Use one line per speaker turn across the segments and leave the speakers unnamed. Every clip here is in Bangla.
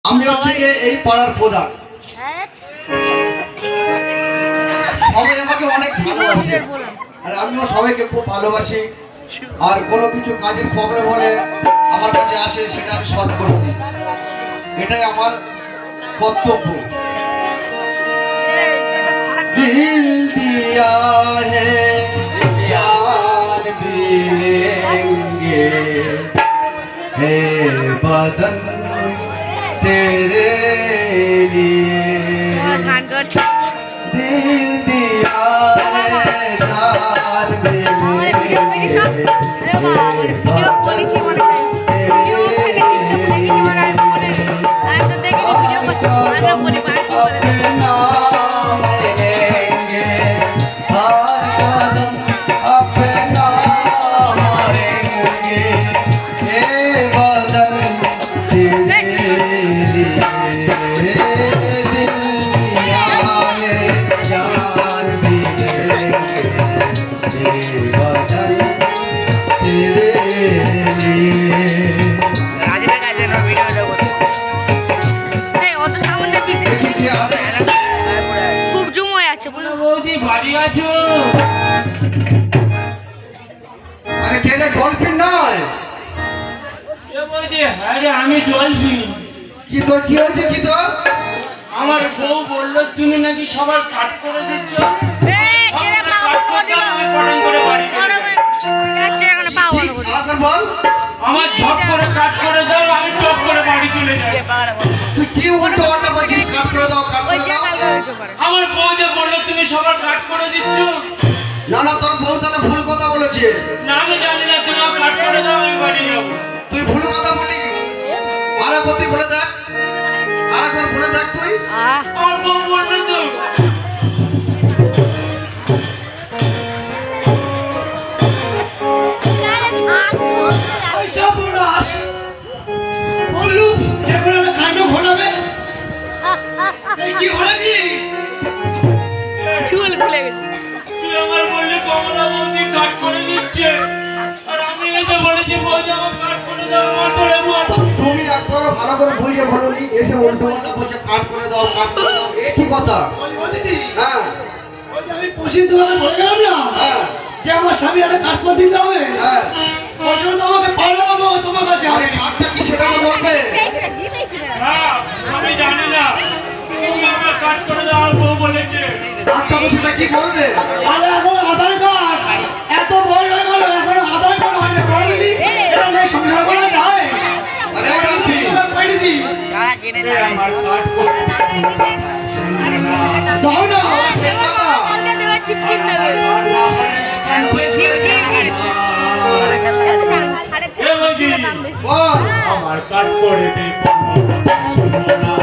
আমি হচ্ছে কি এই পাড়ার প্রধান। সবাই আমাকে অনেক ভালোবাসে আর আমিও সবাইকে খুব ভালোবাসি। আর কোনো কিছু কাজের প্রবলেম হলে আমার কাছে আসে, সেটা আমি সলভ করে দিই। এটাই আমার কর্তব্য। দিল দিয়া হে জান भी लेंगे हे बदन तेरे लिए दिल दिया है जान भी
আমি ডলফিন।
কি তোর কি হয়েছে? কি তোর?
আমার বউ বললো তুমি নাকি সবার কাট করে দিচ্ছ। আমার ঝপ করে কাট করে দাও, আমি টপ করে বাড়ি চলে যাই।
তুই কি উল্টো পাল্টা বলছিস? কাট করে দাও, কাট করে দাও।
আমার বউ যে বললো তুমি সবার কাট করে দিচ্ছ।
না না, তোর বউ তাহলে ভুল কথা বলেছে।
না আমি জানি না, তুমি কাট করে দাও, আমি বাড়ি যাবো।
তুই ভুল কথা বলি। আরেকবার তুই বলে দেখ, আরেকবার বলে দেখ তুই।
আমার বউ বলবে তো
চুল খুলে গেছে।
তুই আমার বললি কমলা বৌদি কাট করে দিচ্ছে, আর আমি এসে বলেছি বৌদি আমার কাট করে দাও, আমার ধরে মার।
তুমি একবার ভালো করে বুঝিয়ে বলনি, এসে উল্টো পাল্টা বলছে কাট করে দাও, কাট করে দাও। এ কি কথা?
দিদি,
হ্যাঁ
আমি পশিন তোমাকে বলে গেলাম না
হ্যাঁ
যে আমার স্বামী একটা কাজ করে দিতে হবে।
হ্যাঁ,
ওই জন্য তো আমাকে পাঠালাম তোমার কাছে।
আরে কাটটা কি সেটা তো বলবে।
না আমি জানি না, তুমি আমার কাট করে দাও, আমার বউ বলেছে।
কাটটা তো সেটা কি বলবে?
আরে এখন আধার কার্ড এত বড় হয়ে গেল, এখন আধার কার্ড হয় না। বলে দিদি এটা নিয়ে সংসার করা যায়?
আরে এটা কি?
পাইছি
আমার কাট করে
দাও না।
বল।
আমার কাট করে দে, শুনবো না।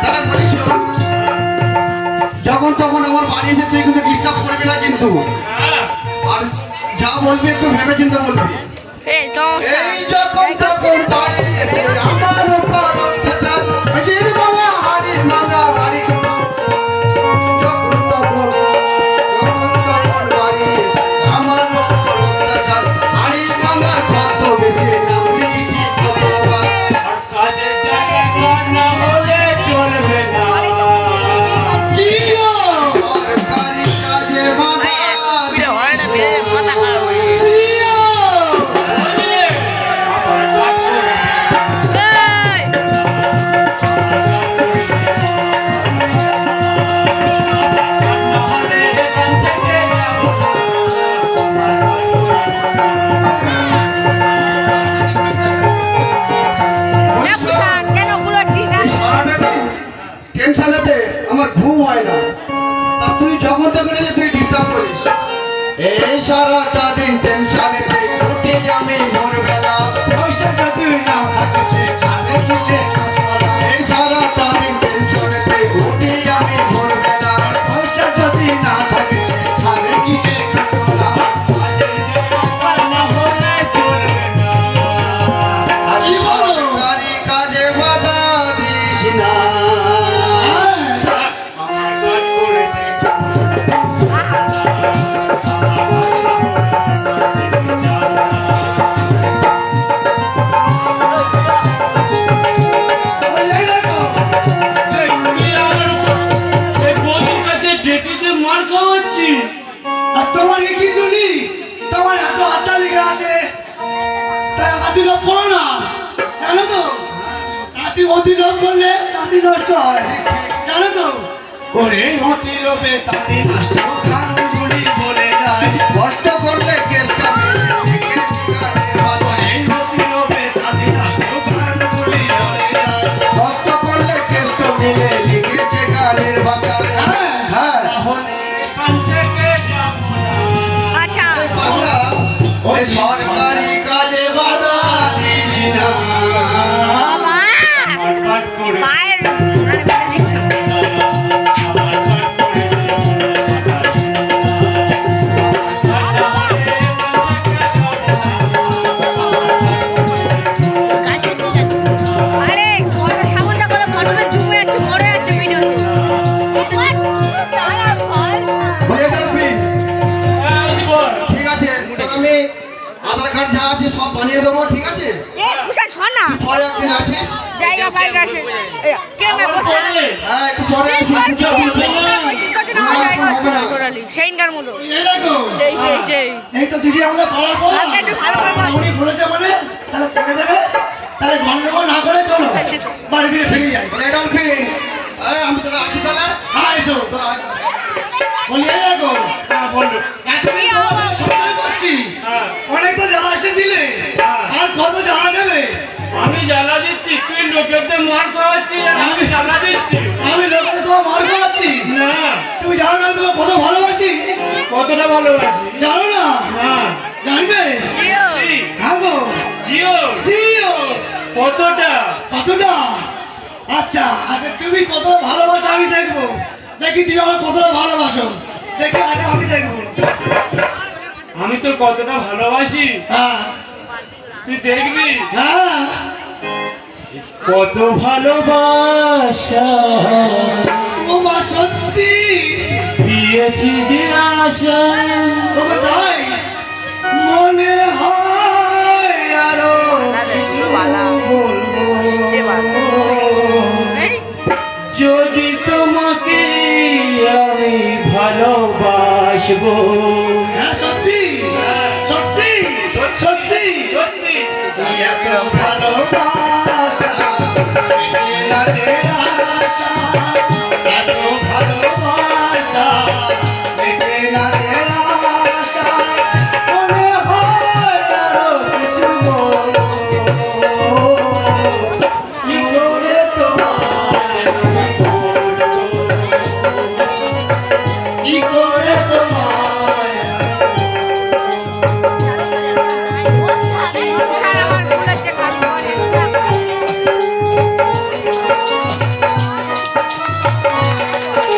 তাহলে বলিস শোন, যখন তখন আমার বাড়ি এসে তুই কিন্তু ডিস্টার্ব করবি না কিন্তু। আর যা বলবি একটু ভেবে চিন্তা বলবি। এই যখন তখন বাড়ি এসে আমার উপর অত্যাচার, হাজির বাবা হাড়ি মাঙা হাড়ি। যখন তখন বাড়ি এসে আমার উপর অত্যাচার, হাড়ি মাঙার ছদ্ম বেশি নাম লিখেছি কতবার।
আর কাজের জায়গায় না হলে চলবে না।
সরকারি কাজে বাধা টেনশনেতে আমার ঘুম হয় না। তা তুই যখন তখন এসে তুই ডিস্টার্ব করিস। এই সারাটা দিন টেনশনেতে ছুটি আমি ভোরবেলা, পয়সা যদি না থাকে সেখানে কিসে কাজপালা। এই সারাটা দিন টেনশনেতে ছুটি আমি ভোরবেলা, পয়সা যদি না থাকে সেখানে কিসে কাজপালা।
ওরে মতি লোভে তাতে নষ্ট খানগুলি বলে যায়
কষ্ট করলে কেষ্টা মিলে লিখেছি গানের ভাষায়।
এই মতি লোভে তাতে নষ্ট খানগুলি বলে যায়
কষ্ট করলে কেষ্ট মিলে লিখেছে গানের ভাষায়। হ্যাঁ
তাহলে এখান থেকে যাবো না।
আচ্ছা
এই পাগলা, ওই সরকারি কাজে বাধা দিস না।
বাবা
পাট করে
পায়ের মানে বেঁধে দিচ্ছ
আমার পাট করে
কাজ করতে যাচ্ছ আরে কত সাবধান করে ফটোটা জুমে যাচ্ছে মরে যাচ্ছে ভিডিও
বুঝে যাবি?
বল
ঠিক আছে, তোকে আমি আধার কার্ড যা আছে সব বানিয়ে দেবো, ঠিক আছে?
এ কুশাল ছড় না
পরে একদিন আসিস।
জায়গা পাই গেছে কে মে বসে
হ্যাঁ, একটু পরে আসিস, দুটো দিন।
সেইনকার মতো
এই দেখো
সেই
এই তো দিদি আমাদের পড়ার পর
আপনি একটু ভালো করে বলুন।
উনি বলেছে মানে তাহলে করে দেবে তাহলে গন্ডগোল না করে চলো
আচ্ছা, তো।
বাড়ি ফিরে ফিরে যাই
বলে, ডলফিন, আমি তোরা আছি তাহলে?
হ্যাঁ এসো
তোরা আয় তাহলে।
বলি এই দেখো
হ্যাঁ বলো
এতদিন তোমাদের সংসার করছি
হ্যাঁ
অনেক তো জ্বালা এসে দিলে আর কত জ্বালা দেবে
আমি জ্বালা দিচ্ছি তুই লোকেদের মার খাওয়াচ্ছি আর আমি জ্বালা দিচ্ছি
আমি লোকের তোমার মার খাওয়াচ্ছি
না
তুমি জানো না আমি তোমার কত ভালোবাসি
কতটা ভালোবাসি
জানো না
না
জানবে হ্যাঁ গো
জিও
সিও
কতটা
কতটা আচ্ছা আগে তুমি কতটা ভালোবাসো আমি দেখবো দেখি তুমি আমার কতটা ভালোবাসো দেখি আগে আমি দেখবো
আমি তোর কতটা ভালোবাসি
হ্যাঁ
তুই দেখবি
হ্যাঁ
কত ভালোবাসা
ও মা সত্যি
দিয়েছি যে আশা
তবে তাই মনে হয় আরো কিছু বলবো
যদি তোমাকে আমি ভালোবাসবো
হ্যাঁ সত্যি সত্যি সত্যি
সত্যি
এত ভালোবাসা মিটিয়ে না যে আশা